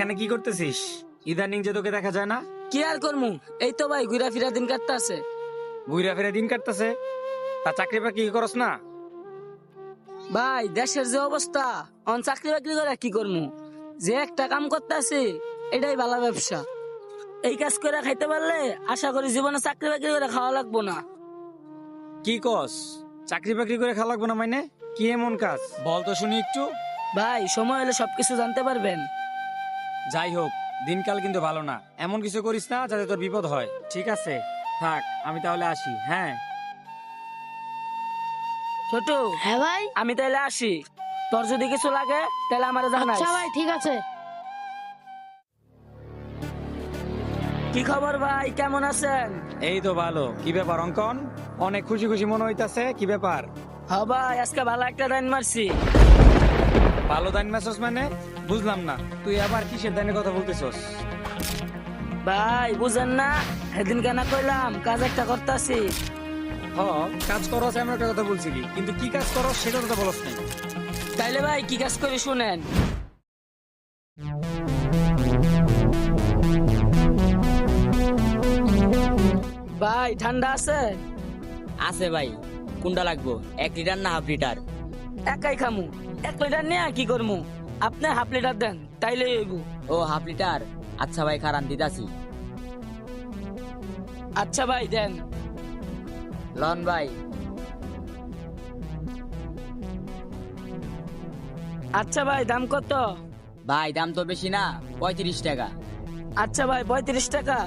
এখানে কি করতেছিস? ইদানিং যে তোকে দেখা যায় না। কি আর করমু, এই তো ভাই ঘুরা ফিরা দিন কাটতে আছে। ঘুরা ফিরে দিন কাটতেছে, তা চাকরি বাকরি করস না? ভাই দেশের যে অবস্থা, অন চাকরি বাকরি করে কি করমু? যে একটা কাম করতে আছি এটাই ভালো ব্যবসা। এই কাজ করে খাইতে পারলে আশা করি জীবনে চাকরি বাকরি করে খাওয়া লাগবো না। কি কস? চাকরি বাকরি করে খাওয়া লাগবে না মানে? কি এমন কাজ বল তো শুনি একটু। ভাই সময় হলে সবকিছু জানতে পারবেন। যাই হোক, দিনকাল কিন্তু ভালো না, এমন কিছু করিস না যাতে তোর বিপদ হয়। ঠিক আছে, থাক, আমি তাহলে আসি। হ্যাঁ ছোট, হ্যাঁ ভাই। আমি তাহলে আসি। তোর যদি কিছু লাগে তাহলে আমার জানাইস। আচ্ছা ভাই, ঠিক আছে। কি খবর ভাই, কেমন আছেন? এই তো ভালো। কি ব্যাপার অঙ্কন, অনেক খুশি খুশি মনে হইতাছে, কি ব্যাপার? হ্যাঁ ভাই, আজকে ভালো একটা দাইন মারছি। ভালো দাইন মেসেজ মানে? বুঝলাম না, তুই আবার কিসের দাইনের কথা বলতেছস? ভাই বুঝেন না, সেদিন কেন কইলাম কাজ একটা করতেছি। হ, কাজ করস এমন একটা কথা বলছিলি, কিন্তু কি কাজ করস সেটা তো বলস নাই। তাইলে ভাই কি কাজ করি শুনেন। ভাই ঠান্ডা আছে? আছে ভাই। কোনটা লাগবো, 1 লিটার না হাফ লিটার? একাই খামু, 1 লিটার নিয়ে কি করমু? আপনি হাফ লিটার দেন তাইলে হইব। ও হাফ লিটার, আচ্ছা ভাই খারান দিতাছি। আচ্ছা ভাই দেন। লন ভাই। আচ্ছা ভাই দাম কত? ভাই দাম তো বেশি না, 35 টাকা। আচ্ছা ভাই 35 টাকা।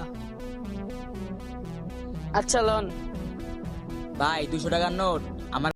আচ্ছা লন। ভাই 200 টাকার নোট আমার